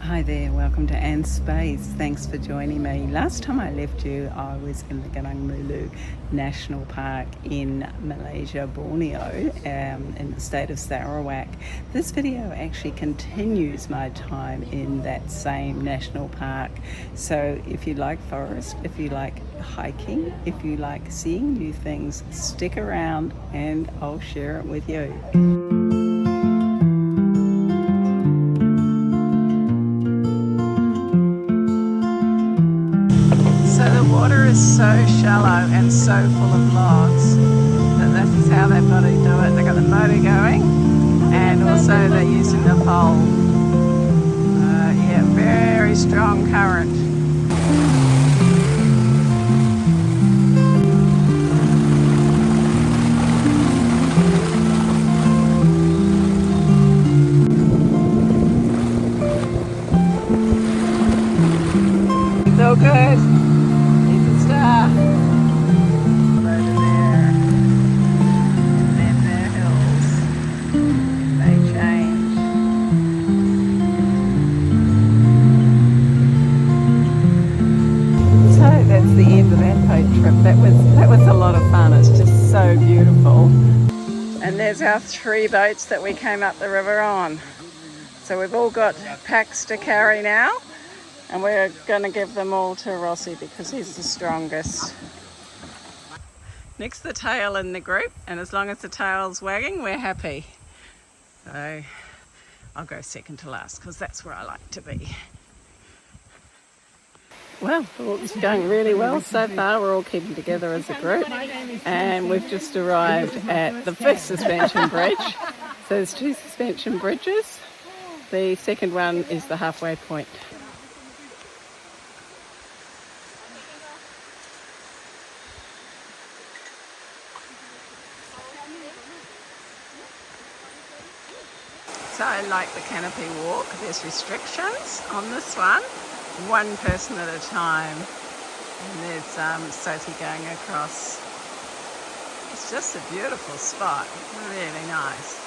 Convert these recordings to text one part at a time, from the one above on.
Hi there, welcome to Anne's Space. Thanks for joining me. Last time I left you, I was in the Gunung National Park in Malaysia, Borneo, in the state of Sarawak. This video actually continues my time in that same national park. So if you like forest, if you like hiking, if you like seeing new things, stick around and I'll share it with you. Water is so shallow and so full of logs that that's how they've got to do it. They've got the motor going and also they're using the pole. Yeah, very strong current. It's all good. The end of that boat trip. That was a lot of fun. It's just so beautiful. And there's our 3 boats that we came up the river on. So we've all got packs to carry now, and we're going to give them all to Rossi because he's the strongest. Nick's the tail in the group, and as long as the tail's wagging, we're happy. So I'll go second to last because that's where I like to be. Well, it's going really well so far. We're all keeping together as a group, and we've just arrived at the first suspension bridge. So there's 2 suspension bridges. The second one is the halfway point. So like the canopy walk, there's restrictions on this one person at a time, and there's Sophie going across. It's just a beautiful spot, really nice.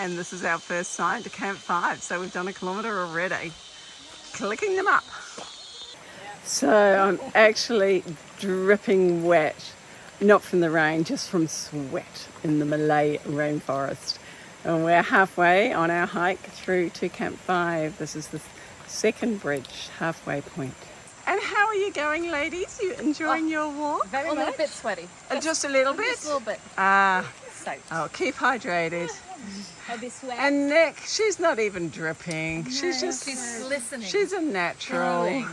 And this is our first sign to Camp 5, so we've done 1 kilometre already. Clicking them up. So I'm actually dripping wet, not from the rain, just from sweat in the Malay Rainforest. And we're halfway on our hike through to Camp 5. This is the second bridge, halfway point. And how are you going, ladies? You enjoying your walk? Very much. A little bit sweaty. Just a little bit? Just a little bit. Oh, keep hydrated. I'll be sweating. And Nick, she's not even dripping. No, she's listening. She's a natural.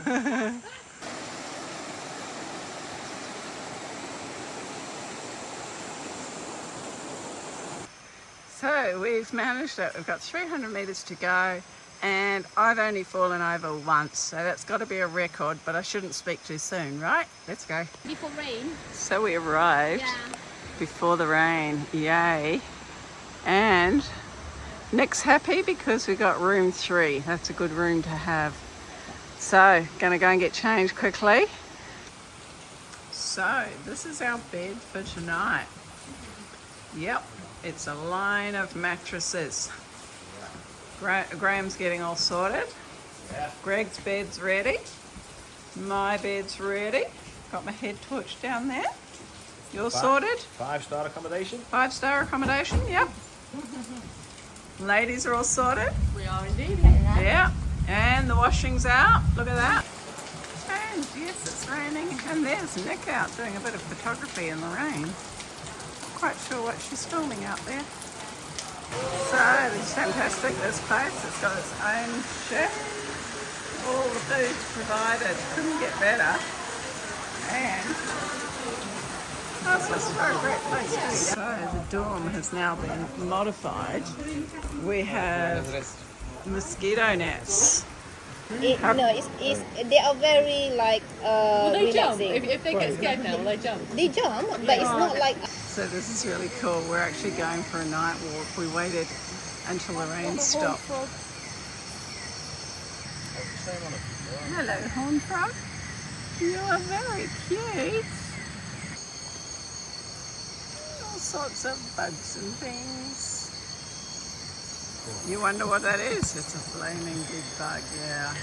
So we've managed it. We've got 300 metres to go. And I've only fallen over once, so that's got to be a record, but I shouldn't speak too soon, right? Let's go. Before rain. So we arrived before the rain, yay. And Nick's happy because we got room 3. That's a good room to have. So, gonna go and get changed quickly. So, this is our bed for tonight. Yep, it's a line of mattresses. Graham's getting all sorted. Greg's bed's ready. My bed's ready. Got my head torch down there. You're sorted? 5-star accommodation. 5-star accommodation, yep. Ladies are all sorted. We are indeed. Yeah, and the washing's out. Look at that. And yes, it's raining. And there's Nick out doing a bit of photography in the rain. Not quite sure what she's filming out there. So, it's fantastic, this place. It's got its own chef. All the food's provided. Couldn't get better. And it's just a great place to be. So, the dorm has now been modified. We have mosquito nets. They are very like they jump. relaxing. If they get scared now, will they jump? They jump, but it's not like. So this is really cool. We're actually going for a night walk. We waited until the rain stopped. Hello, horn frog. You are very cute. All sorts of bugs and things. You wonder what that is? It's a flaming big bug, yeah.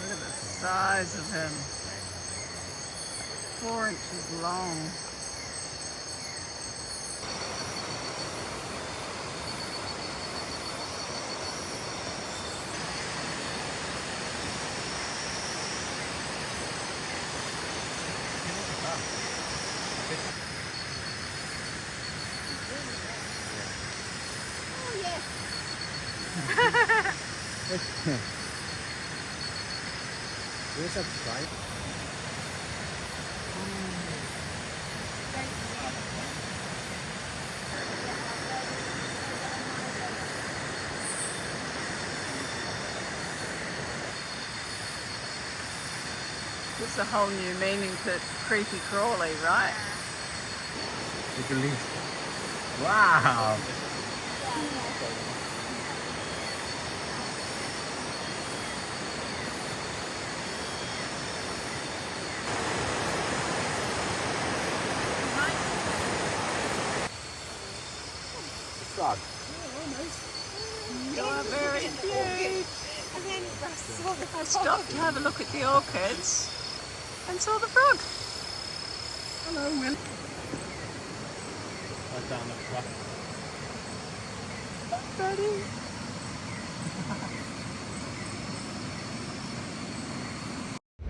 Look at the size of him. 4 inches long. Oh yes. Where's that flight? Gives a whole new meaning to creepy crawly, right? Look at this. Wow! Frog. You are very cute. And then I stopped to have a look at the orchids and saw the frog. Hello, Will. Right down the front. Buddy.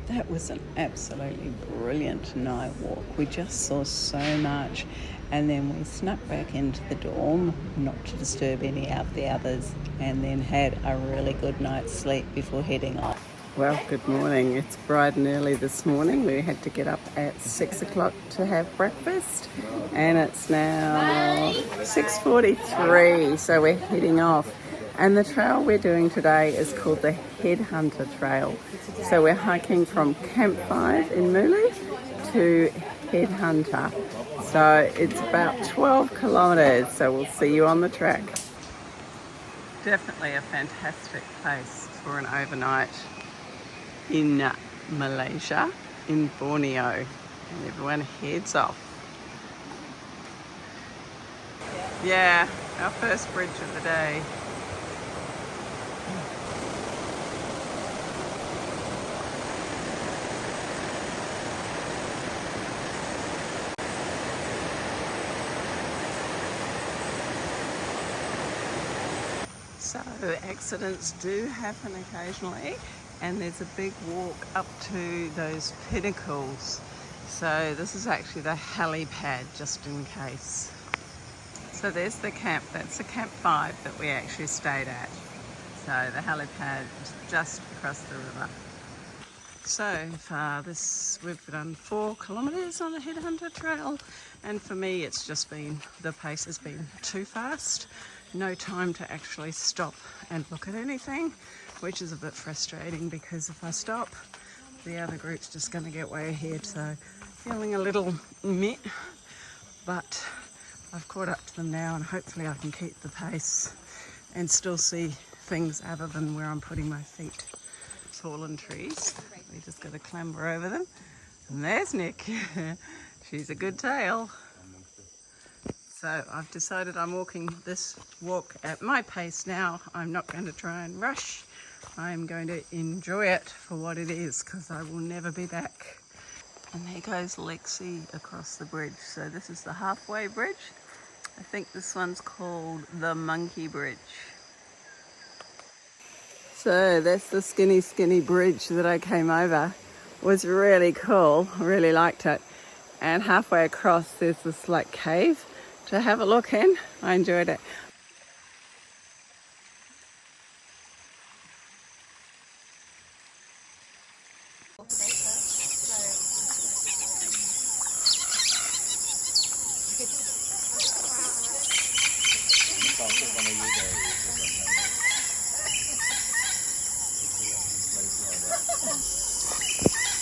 That was an absolutely brilliant night walk. We just saw so much, and then we snuck back into the dorm, not to disturb any of the others, and then had a really good night's sleep before heading off. Well, good morning. It's bright and early this morning. We had to get up at 6 o'clock to have breakfast, and it's now 6:43, so we're heading off. And the trail we're doing today is called the Headhunter Trail. So we're hiking from Camp 5 in Mooley to Headhunter. So it's about 12 kilometres, so we'll see you on the track. Definitely a fantastic place for an overnight in Malaysia, in Borneo. And everyone heads off. Yeah, our first bridge of the day. So accidents do happen occasionally, and there's a big walk up to those pinnacles. So this is actually the helipad, just in case. So there's the camp, that's the Camp 5 that we actually stayed at. So the helipad is just across the river. So far we've done 4 kilometres on the Headhunter Trail, and for me it's just been, the pace has been too fast. No time to actually stop and look at anything, which is a bit frustrating because if I stop, the other group's just going to get way ahead. So feeling a little meh, but I've caught up to them now, and hopefully I can keep the pace and still see things other than where I'm putting my feet. Fallen trees, we just got to clamber over them. And there's Nick. She's a good tail. So I've decided I'm walking this walk at my pace now. I'm not going to try and rush. I'm going to enjoy it for what it is, because I will never be back. And there goes Lexi across the bridge. So this is the halfway bridge. I think this one's called the Monkey Bridge. So that's the skinny bridge that I came over. It was really cool, really liked it. And halfway across there's this like cave to have a look in. I enjoyed it.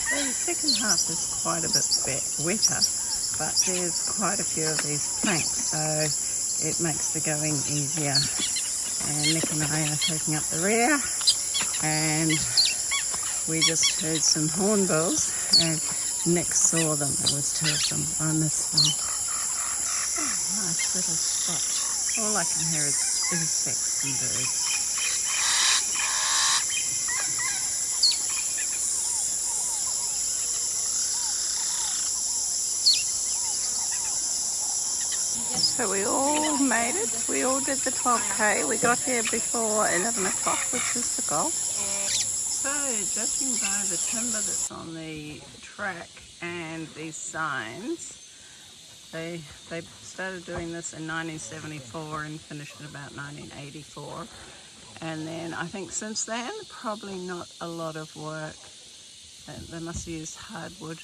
The second half is quite a bit wetter, but there's quite a few of these planks, so it makes the going easier. And Nick and I are taking up the rear, and we just heard some hornbills, and Nick saw them. There was 2 of them. I missed them. Oh, nice little spot. All I can hear is insects. Awesome, dude. So we all made it. We all did the 12K. We got here before 11 o'clock, which is the goal. So judging by the timber that's on the track and these signs, they started doing this in 1974 and finished in about 1984. And then I think since then, probably not a lot of work. They must have used hardwood.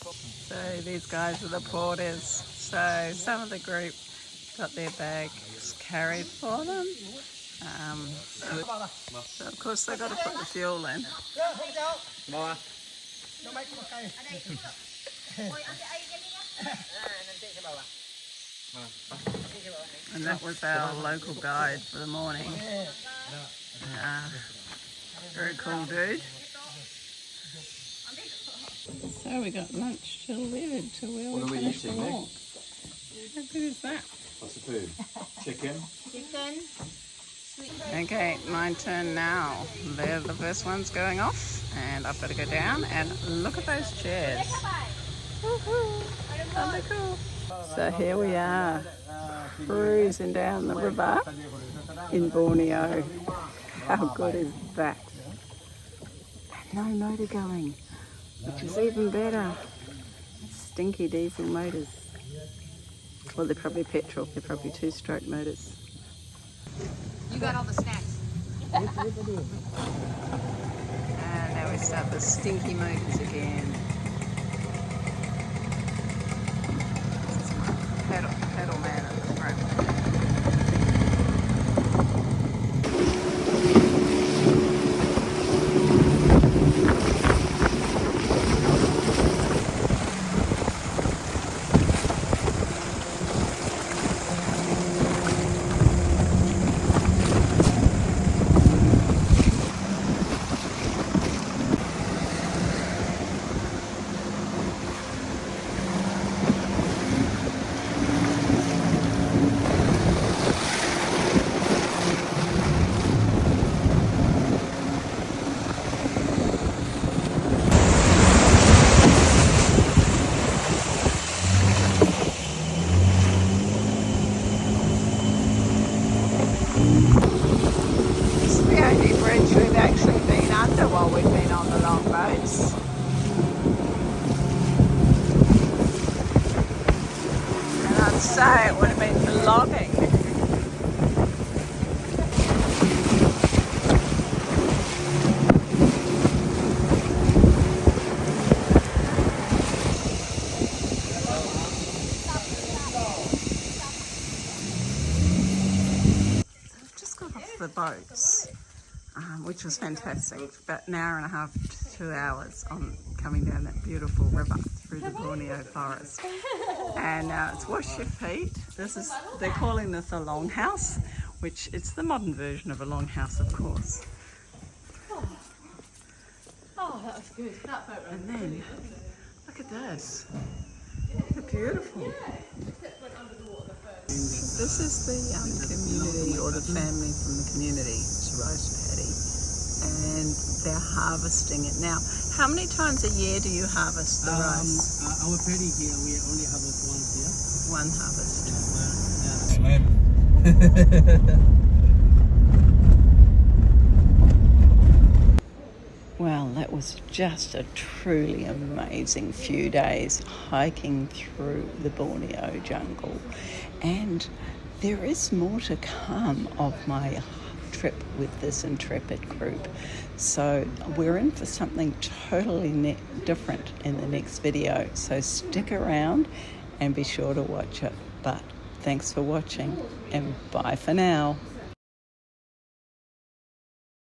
So these guys are the porters. So some of the group got their bags carried for them. So of course they've got to put the fuel in. And that was our local guide for the morning. Very cool dude. So we got lunch delivered to where What are we finished the eating, Nick? walk. How good is that? What's the food? Chicken? Okay, my turn now. They're the first ones going off, and I've got to go down and look at those chairs. Woohoo! Aren't they cool? So here we are, cruising down the river in Borneo. How good is that? And no motor going, which is even better. Stinky diesel motors. Well, they're probably petrol. They're probably two-stroke motors. You got all the snacks. And now we start the stinky motors again. This is my pedal man at the front. While we've been on the long boats. And I'd say it would have been for logging. I've just got off the boats. Which was fantastic. About an hour and a half to 2 hours on coming down that beautiful river through the Borneo forest. And now it's wash your feet. They're calling this a longhouse, which it's the modern version of a longhouse, of course. Oh, that was good. That boat ride. And then look at this. Look beautiful. This is the community, or the family from the community. It's rice paddy. And they're harvesting it now. How many times a year do you harvest the rice? Our paddy here, we only harvest once One harvest. Well, that was just a truly amazing few days hiking through the Borneo jungle. And there is more to come of my trip with this Intrepid group. So we're in for something totally different in the next video. So stick around and be sure to watch it. But thanks for watching and bye for now.